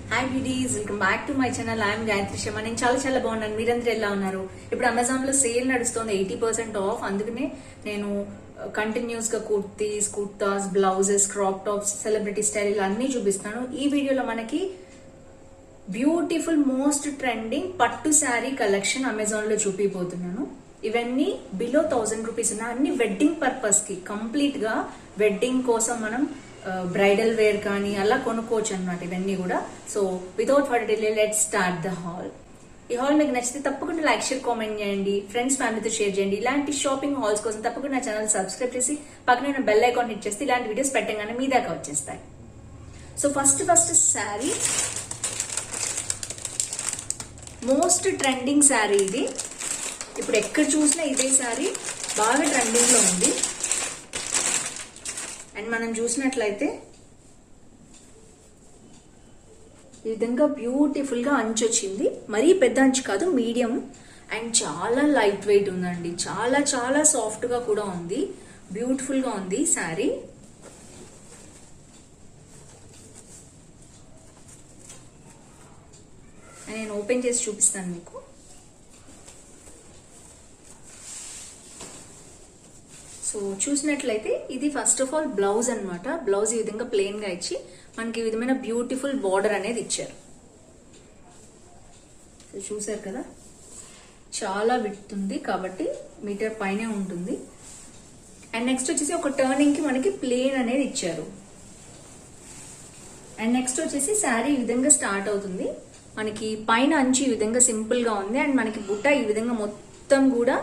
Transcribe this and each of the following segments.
Hi beauties, welcome back to my channel. I'm Gayatri Sharma. నేను చాలా బాగున్నాను. మీరందరూ ఎలా ఉన్నారు? ఇప్పుడు అమెజాన్ లో సేల్ నడుస్తుంది 80% ఆఫ్. అందుకనే నేను కంటిన్యూస్ గా kurtis, kurtas, blouses, crop tops, celebrity style అన్ని చూపిస్తాను. ఈ వీడియోలో మనకి బ్యూటిఫుల్ మోస్ట్ ట్రెండింగ్ పట్టు శారీ కలెక్షన్ అమెజాన్ లో చూపిపోతున్నాను. ఇవన్నీ బిలో 1000 రూపీస్ ఉన్నాయి. అన్ని వెడ్డింగ్ పర్పస్ కి, కంప్లీట్ గా వెడ్డింగ్ కోసం మనం బ్రైడల్ వేర్ కానీ అలా కొనుక్కోవచ్చు అనమాట ఇవన్నీ కూడా. So without further delay let's start the hall. ఈ హాల్ మీకు నచ్చితే తప్పకుండా లైక్, షేర్, కామెంట్ చేయండి. ఫ్రెండ్స్, ఫ్యామిలీతో షేర్ చేయండి. ఇలాంటి షాపింగ్ హాల్స్ కోసం తప్పకుండా నా ఛానల్ సబ్స్క్రైబ్ చేసి పక్కన బెల్ ఐకాన్ హిట్ చేస్తే ఇలాంటి వీడియోస్ పెట్టగానే మీ దాకా వచ్చేస్తాయి. So first sari, most trending sari ఇది. ఇప్పుడు ఎక్కడ చూసినా ఇదే శారీ బాగా ట్రెండింగ్ లో ఉంది. అండ్ మనం చూసినట్లయితే ఈ విధంగా బ్యూటిఫుల్ గా అంచు వచ్చింది. మరీ పెద్ద అంచు కాదు, మీడియం. అండ్ చాలా లైట్ వెయిట్ ఉందండి. చాలా సాఫ్ట్ గా కూడా ఉంది. బ్యూటిఫుల్ గా ఉంది శారీ. నేను ఓపెన్ చేసి చూపిస్తాను మీకు. సో చూసినట్లయితే ఇది ఫస్ట్ ఆఫ్ ఆల్ బ్లౌజ్ అనమాట. బ్లౌజ్ ఈ విధంగా ప్లెయిన్ గా ఇచ్చి మనకి ఈ విధమైన బ్యూటిఫుల్ బార్డర్ అనేది ఇచ్చారు. సో చూసారు కదా, చాలా విడ్త్ ఉంది కాబట్టి మీటర్ పైనే ఉంటుంది. అండ్ నెక్స్ట్ వచ్చేసి ఒక టర్నింగ్ కి మనకి ప్లెయిన్ అనేది ఇచ్చారు. అండ్ నెక్స్ట్ వచ్చేసి శారీ ఈ విధంగా స్టార్ట్ అవుతుంది. మనకి పైన అంచు ఈ విధంగా సింపుల్ గా ఉంది. అండ్ మనకి బుట్ట ఈ విధంగా మొత్తం కూడా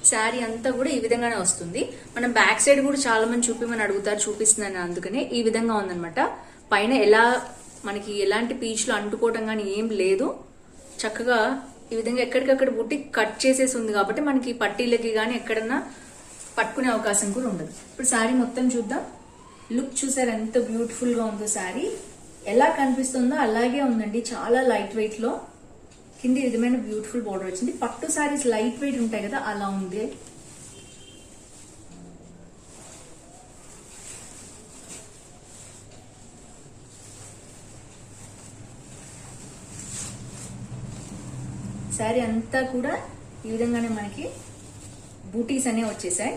శారీ అంతా కూడా ఈ విధంగానే వస్తుంది. మనం బ్యాక్ సైడ్ కూడా చాలా మంది చూపిమని అడుగుతారు, చూపిస్తున్నాను. అందుకనే ఈ విధంగా ఉందనమాట. పైన ఎలా మనకి ఎలాంటి పీచులు అంటుకోవటం కానీ ఏం లేదు. చక్కగా ఈ విధంగా ఎక్కడికక్కడ బుట్టి కట్ చేసేసి ఉంది కాబట్టి మనకి పట్టీలకి కానీ ఎక్కడన్నా పట్టుకునే అవకాశం కూడా ఉండదు. ఇప్పుడు శారీ మొత్తం చూద్దాం. లుక్ చూసారు ఎంత బ్యూటిఫుల్ గా ఉందో శారీ. ఎలా కనిపిస్తుందో అలాగే ఉందండి. చాలా లైట్ వెయిట్ లో కింద విధమైన బ్యూటిఫుల్ బార్డర్ వచ్చింది. పట్టు శారీస్ లైట్ వెయిట్ ఉంటాయి కదా, అలా ఉంది. శారీ అంతా కూడా ఈ విధంగానే మనకి బూటీస్ అనేవి వచ్చేసాయి.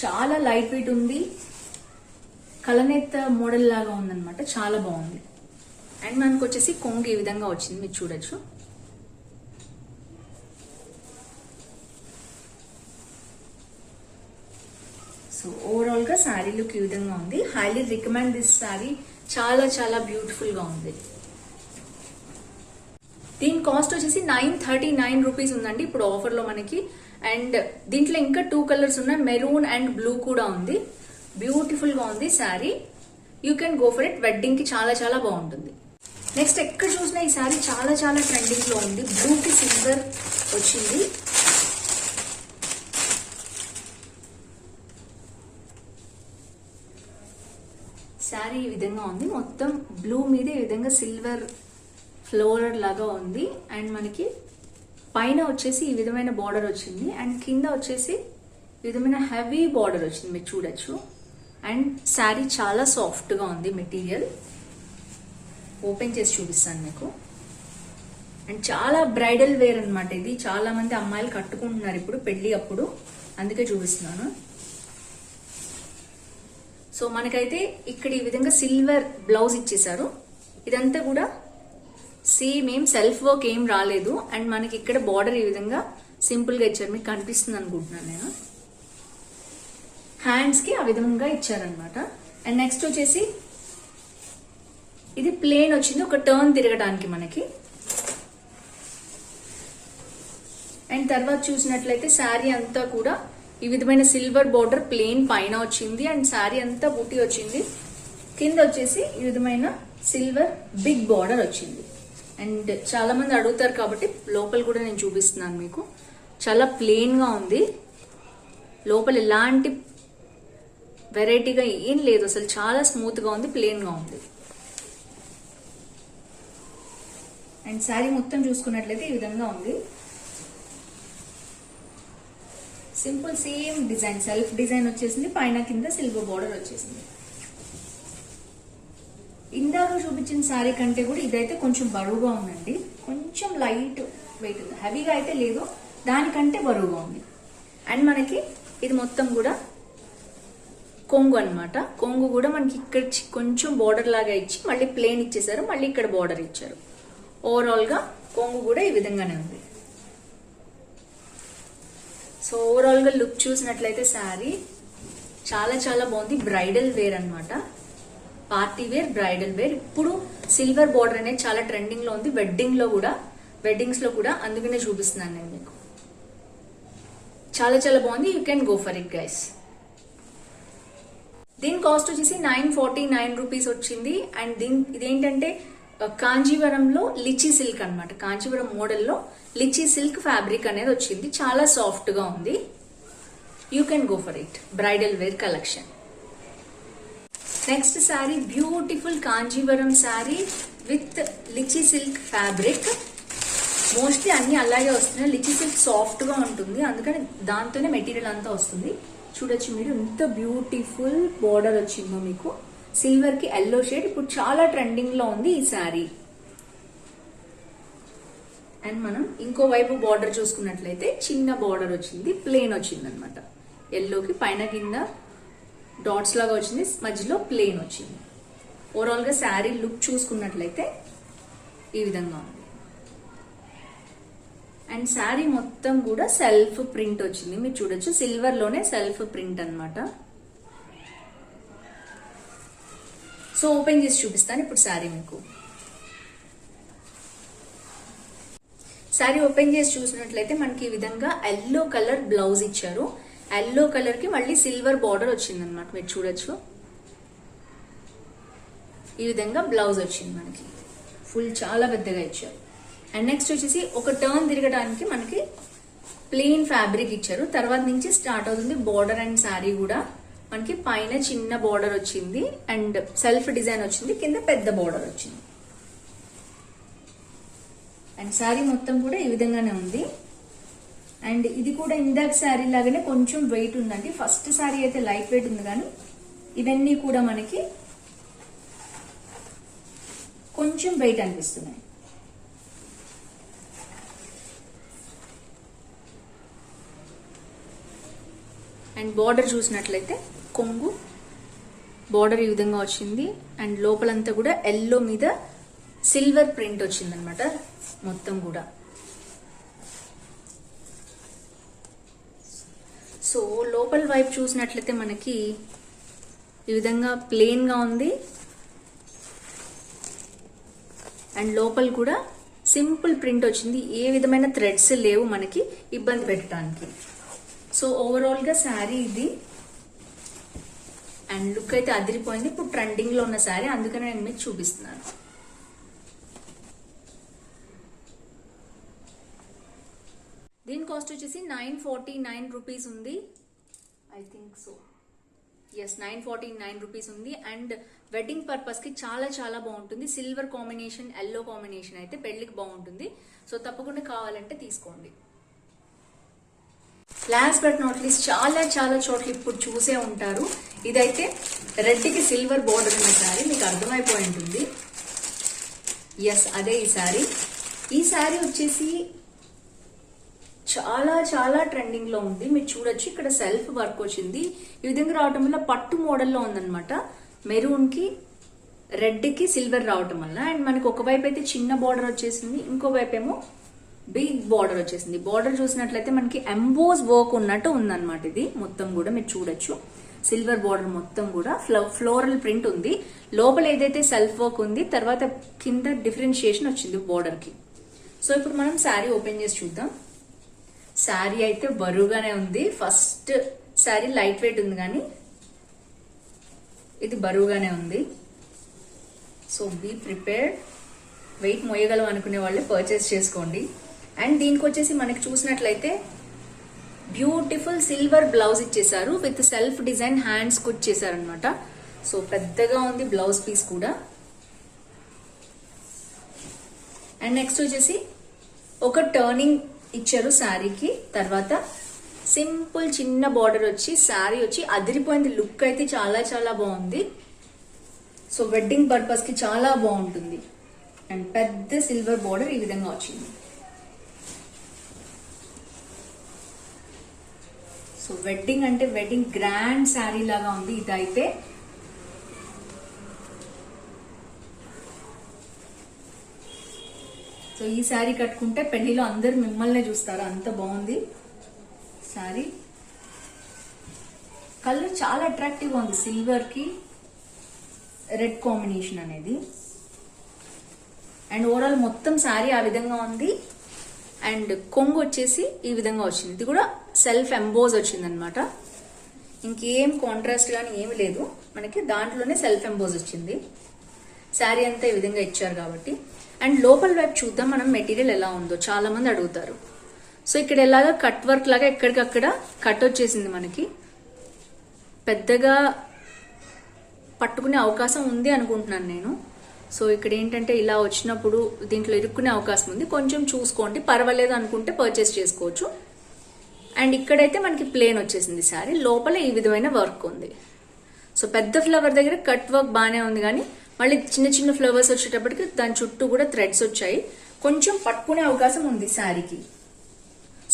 చాలా లైట్ వెయిట్ ఉంది. కలనెత్త మోడల్ లాగా ఉందన్నమాట. చాలా బాగుంది. అండ్ మనకు వచ్చేసి కొంగు ఈ విధంగా వచ్చింది, మీరు చూడొచ్చు. సో ఓవరాల్ గా శారీ లుక్ ఈ విధంగా ఉంది. Highly recommend this sari. చాలా బ్యూటిఫుల్ గా ఉంది. దీని కాస్ట్ వచ్చేసి 939 రూపీస్ ఉందండి ఇప్పుడు ఆఫర్ లో మనకి. అండ్ దీంట్లో ఇంకా 2 కలర్స్ ఉన్నాయి, మెరూన్ అండ్ బ్లూ కూడా ఉంది. బ్యూటిఫుల్ గా ఉంది sari. You can go for it. Wedding కి చాలా బాగుంటుంది. నెక్స్ట్ ఎక్కడ చూసినా ఈ శారీ చాలా ట్రెండింగ్ లో ఉంది. బ్లూ కి సిల్వర్ వచ్చింది. శారీ ఈ విధంగా ఉంది. మొత్తం బ్లూ మీద ఈ విధంగా సిల్వర్ ఫ్లోరర్ లాగా ఉంది. అండ్ మనకి పైన వచ్చేసి ఈ విధమైన బార్డర్ వచ్చింది. అండ్ కింద వచ్చేసి ఈ విధమైన హెవీ బార్డర్ వచ్చింది, మీరు చూడొచ్చు. అండ్ శారీ చాలా సాఫ్ట్ గా ఉంది మెటీరియల్. ఓపెన్ చేసి చూపిస్తాను మీకు. అండ్ చాలా బ్రైడల్ వేర్ అనమాట ఇది. చాలా మంది అమ్మాయిలు కట్టుకుంటున్నారు ఇప్పుడు పెళ్లి అప్పుడు, అందుకే చూపిస్తున్నాను. సో మనకైతే ఇక్కడ ఈ విధంగా సిల్వర్ బ్లౌజ్ ఇచ్చేసారు. ఇదంతా కూడా సేమ్, ఏం సెల్ఫ్ వర్క్ ఏం రాలేదు. అండ్ మనకి ఇక్కడ బార్డర్ ఈ విధంగా సింపుల్ గా ఇచ్చారు, మీకు కనిపిస్తుంది అనుకుంటున్నాను నేను. హ్యాండ్స్ కి ఆ విధంగా ఇచ్చారనమాట. అండ్ నెక్స్ట్ వచ్చేసి ఇది ప్లేన్ వచ్చింది, ఒక టర్న్ తిరగడానికి మనకి. అండ్ తర్వాత చూసినట్లయితే శారీ అంతా కూడా ఈ విధమైన సిల్వర్ బార్డర్ ప్లేన్ పైన వచ్చింది. అండ్ శారీ అంతా బుట్టి వచ్చింది. కింద వచ్చేసి ఈ విధమైన సిల్వర్ బిగ్ బార్డర్ వచ్చింది. అండ్ చాలా మంది అడుగుతారు కాబట్టి లోపల కూడా నేను చూపిస్తున్నాను మీకు. చాలా ప్లేన్ గా ఉంది. లోపల ఎలాంటి వెరైటీగా ఏం లేదు అసలు. చాలా స్మూత్ గా ఉంది, ప్లేన్ గా ఉంది. అండ్ శారీ మొత్తం చూసుకున్నట్లయితే ఈ విధంగా ఉంది. Simple same design, self design వచ్చేసింది. పైన కింద సిల్వర్ బార్డర్ వచ్చేసింది. ఈ ఇందాక చూపించిన శారీ కంటే కూడా ఇదైతే కొంచెం బరువుగా ఉందండి, కొంచెం లైట్ వెయిట్ ఉంది, హెవీగా అయితే లేదు, దానికంటే బరువుగా ఉంది. అండ్ మనకి ఇది మొత్తం కూడా కొంగు అన్నమాట. కొంగు కూడా మనకి ఇక్కడ కొంచెం బోర్డర్ లాగా ఇచ్చి మళ్ళీ ప్లేన్ ఇచ్చేసారు, మళ్ళీ ఇక్కడ బోర్డర్ ఇచ్చారు. ఓవరాల్ గా కొంగు కూడా ఈ విధంగానే ఉంది. సో ఓవరాల్ గా లుక్ చూసినట్లయితే శారీ చాలా చాలా బాగుంది. బ్రైడల్ వేర్ అన్నమాట, పార్టీ వేర్, బ్రైడల్ వేర్. ఇప్పుడు సిల్వర్ బోర్డర్ అనేది చాలా ట్రెండింగ్ లో ఉంది, వెడ్డింగ్స్ లో కూడా అందుకనే చూపిస్తున్నాను నేను మీకు. చాలా చాలా బాగుంది, you can go for it guys. దీని కాస్ట్ వచ్చేసి 949 రూపీస్ వచ్చింది. అండ్ ఇదేంటంటే కాంజీవరంలో లిచీ సిల్క్ అన్నమాట, కాంజీవరం మోడల్లో లిచీ సిల్క్ ఫ్యాబ్రిక్ అనేది వచ్చింది, చాలా సాఫ్ట్ గా ఉంది. You can go for it, bridal wear collection. Next sari beautiful Kanjeevaram sari with lychee silk fabric. Mostly అన్ని అలాగే వస్తున్నాయి, లిచీ సిల్క్ సాఫ్ట్ గా ఉంటుంది, అందుకని దాంతోనే మెటీరియల్ అంతా వస్తుంది. చూడొచ్చు మీరు ఎంత బ్యూటిఫుల్ బోర్డర్ వచ్చిందో మీకు, సిల్వర్ కి ఎల్లో షేడ్. ఇప్పుడు చాలా ట్రెండింగ్ లో ఉంది ఈ శారీ. అండ్ మనం ఇంకో వైపు బార్డర్ చూసుకున్నట్లయితే చిన్న బార్డర్ వచ్చింది, ప్లేన్ వచ్చింది అనమాట. ఎల్లోకి పైన కింద డాట్స్ లాగా వచ్చింది, మధ్యలో ప్లేన్ వచ్చింది. ఓవరాల్ గా శారీ లుక్ చూసుకున్నట్లయితే ఈ విధంగా ఉంది. అండ్ శారీ మొత్తం కూడా సెల్ఫ్ ప్రింట్ వచ్చింది, మీరు చూడొచ్చు, సిల్వర్ లోనే సెల్ఫ్ ప్రింట్ అన్నమాట. సో ఓపెన్ చేసి చూపిస్తాను ఇప్పుడు శారీ మీకు. శారీ ఓపెన్ చేసి చూసినట్లయితే మనకి ఈ విధంగా ఎల్లో కలర్ బ్లౌజ్ ఇచ్చారు. ఎల్లో కలర్ కి మళ్ళీ సిల్వర్ బార్డర్ వచ్చింది అనమాట, మీరు చూడొచ్చు. ఈ విధంగా బ్లౌజ్ వచ్చింది మనకి, ఫుల్ చాలా పెద్దగా ఇచ్చారు. అండ్ నెక్స్ట్ వచ్చేసి ఒక టర్న్ తిరగడానికి మనకి ప్లెయిన్ ఫ్యాబ్రిక్ ఇచ్చారు. తర్వాత నుంచి స్టార్ట్ అవుతుంది బార్డర్. అండ్ శారీ కూడా మనకి పైన చిన్న బార్డర్ వచ్చింది అండ్ సెల్ఫ్ డిజైన్ వచ్చింది, కింద పెద్ద బార్డర్ వచ్చింది. అండ్ శారీ మొత్తం కూడా ఈ విధంగానే ఉంది. అండ్ ఇది కూడా ఇందాక శారీ లాగానే కొంచెం వెయిట్ ఉందండి. ఫస్ట్ శారీ అయితే లైట్ వెయిట్ ఉంది, కానీ ఇవన్నీ కూడా మనకి కొంచెం వెయిట్ అనిపిస్తున్నాయి. అండ్ బార్డర్ చూసినట్లయితే కొంగు బార్డర్ ఈ విధంగా వచ్చింది. అండ్ లోపలంతా కూడా ఎల్లో మీద సిల్వర్ ప్రింట్ వచ్చింది అనమాట మొత్తం కూడా. సో లోపల వైపు చూసినట్లయితే మనకి ఈ విధంగా ప్లెయిన్ గా ఉంది. అండ్ లోపల కూడా సింపుల్ ప్రింట్ వచ్చింది, ఏ విధమైన థ్రెడ్స్ లేవు మనకి ఇబ్బంది పెట్టడానికి. సో ఓవరాల్ గా శారీ ఇది. అండ్ లుక్ అయితే అదిరిపోయింది. ఇప్పుడు ట్రెండింగ్ లో ఉన్న శారీ, అందుకని నేను మీకు చూపిస్తున్నాను. దీని కాస్ట్ వచ్చేసి 949 రూపీస్ ఉంది, I think so. Yes, 949 rupees ఉంది. అండ్ వెడ్డింగ్ పర్పస్ కి చాలా చాలా బాగుంటుంది. సిల్వర్ కాంబినేషన్, ఎల్లో కాంబినేషన్ అయితే పెళ్లికి బాగుంటుంది. సో తప్పకుండా కావాలంటే తీసుకోండి. లాస్ట్ బట్ నాట్ లీస్ట్, చాలా చాలా చోట్ల ఇప్పుడు చూసే ఉంటారు, ఇదైతే రెడ్ కి సిల్వర్ బోర్డర్ ఉన్న శారీ, మీకు అర్థమైపోయి ఉంటుంది. ఎస్, అదే ఈ శారీ. ఈ శారీ వచ్చేసి చాలా చాలా ట్రెండింగ్ లో ఉంది, మీరు చూడొచ్చు. ఇక్కడ సెల్ఫ్ వర్క్ వచ్చింది, ఈ విధంగా రావటం వల్ల పట్టు మోడల్లో ఉందన్నమాట. మెరూన్ కి రెడ్ కి సిల్వర్ రావటం వల్ల. అండ్ మనకి ఒకవైపు అయితే చిన్న బార్డర్ వచ్చేసింది, ఇంకోవైపు ఏమో బిగ్ బార్డర్ వచ్చేసింది. బార్డర్ చూసినట్లయితే మనకి ఎంబోస్ వర్క్ ఉన్నట్టు ఉందన్నమాట. ఇది మొత్తం కూడా మీరు చూడొచ్చు, సిల్వర్ బార్డర్ మొత్తం కూడా ఫ్లోరల్ ప్రింట్ ఉంది. లోపల ఏదైతే సెల్ఫ్ వర్క్ ఉంది, తర్వాత కింద డిఫరెన్షియేషన్ వచ్చింది బార్డర్ కి. సో ఇప్పుడు మనం శారీ ఓపెన్ చేసి చూద్దాం. శారీ అయితే బరువుగానే ఉంది. ఫస్ట్ శారీ లైట్ వెయిట్ ఉంది, కానీ ఇది బరువుగానే ఉంది. సో బీ ప్రిపేర్డ్, వెయిట్ మోయగలం అనుకునే వాళ్ళే పర్చేస్ చేసుకోండి. అండ్ దీనికి వచ్చేసి మనకి చూసినట్లయితే బ్యూటిఫుల్ సిల్వర్ బ్లౌజ్ ఇచ్చేసారు, విత్ సెల్ఫ్ డిజైన్ హ్యాండ్స్ కుచ్ చేశారనమాట. సో పెద్దగా ఉంది బ్లౌజ్ పీస్ కూడా. అండ్ నెక్స్ట్ వచ్చేసి ఒక టర్నింగ్ ఇచ్చారు శారీకి. తర్వాత సింపుల్ చిన్న బార్డర్ వచ్చి శారీ వచ్చి అదిరిపోయింది. లుక్ అయితే చాలా చాలా బాగుంది. సో వెడ్డింగ్ పర్పస్ కి చాలా బాగుంటుంది. అండ్ పెద్ద సిల్వర్ బార్డర్ ఈ విధంగా వచ్చింది. సో వెడ్డింగ్ అంటే వెడ్డింగ్ గ్రాండ్ శారీ లాగా ఉంది ఇదైతే. సో ఈ శారీ కట్టుకుంటే పెళ్లిలో అందరు మిమ్మల్నే చూస్తారు, అంత బాగుంది శారీ. కలర్ చాలా అట్రాక్టివ్ గా ఉంది, సిల్వర్ కి రెడ్ కాంబినేషన్ అనేది. అండ్ ఓవరాల్ మొత్తం శారీ ఆ విధంగా ఉంది. అండ్ కొంగు వచ్చేసి ఈ విధంగా వచ్చింది. ఇది కూడా సెల్ఫ్ ఎంబోజ్ వచ్చింది అనమాట. ఇంకేం కాంట్రాస్ట్ కానీ ఏమి లేదు మనకి, దాంట్లోనే సెల్ఫ్ ఎంబోజ్ వచ్చింది. శారీ అంతా ఈ విధంగా ఇచ్చారు కాబట్టి. అండ్ లోపల వైపు చూద్దాం మనం మెటీరియల్ ఎలా ఉందో, చాలా మంది అడుగుతారు. సో ఇక్కడ ఎలాగా కట్ వర్క్ లాగా ఎక్కడికక్కడ కట్ వచ్చేసింది మనకి. పెద్దగా పట్టుకునే అవకాశం ఉంది అనుకుంటున్నాను నేను. సో ఇక్కడ ఏంటంటే ఇలా వచ్చినప్పుడు దీంట్లో ఇరుక్కునే అవకాశం ఉంది, కొంచెం చూసుకోండి, పర్వాలేదు అనుకుంటే పర్చేస్ చేసుకోవచ్చు. అండ్ ఇక్కడైతే మనకి ప్లేన్ వచ్చేసింది శారీ, లోపల ఈ విధమైన వర్క్ ఉంది. సో పెద్ద ఫ్లవర్ దగ్గర కట్ వర్క్ బాగానే ఉంది, కానీ మళ్ళీ చిన్న చిన్న ఫ్లవర్స్ వచ్చేటప్పటికి దాని చుట్టూ కూడా థ్రెడ్స్ వచ్చాయి, కొంచెం పట్టుకునే అవకాశం ఉంది శారీకి.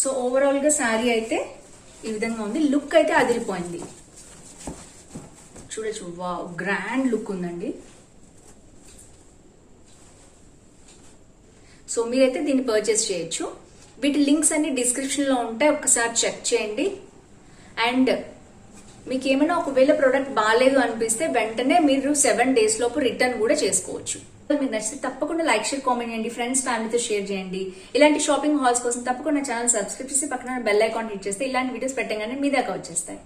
సో ఓవరాల్ గా శారీ అయితే ఈ విధంగా ఉంది. లుక్ అయితే అదిరిపోయింది, చూడొచ్చు. వావ్, గ్రాండ్ లుక్ ఉందండి. సో మీరైతే దీన్ని పర్చేస్ చేయొచ్చు. వీటి లింక్స్ అన్ని డిస్క్రిప్షన్ లో ఉంటాయి, ఒక్కసారి చెక్ చేయండి. అండ్ మీకు ఏమైనా ఒకవేళ ప్రోడక్ట్ బాగాలేదు అనిపిస్తే వెంటనే మీరు 7 days లోపు రిటర్న్ కూడా చేసుకోవచ్చు. మీకు నచ్చితే తప్పకుండా లైక్, షేర్, కామెంట్ చేయండి, ఫ్రెండ్స్ ఫ్యామిలీతో షేర్ చేయండి. ఇలాంటి షాపింగ్ హాల్స్ కోసం తప్పకుండా ఛానల్ సబ్స్క్రైబ్ చేసి పక్కన బెల్ ఐకాన్ హిట్ చేస్తే ఇలాంటి వీడియోస్ పెట్టగానే మీ దాకా వచ్చేస్తాయి.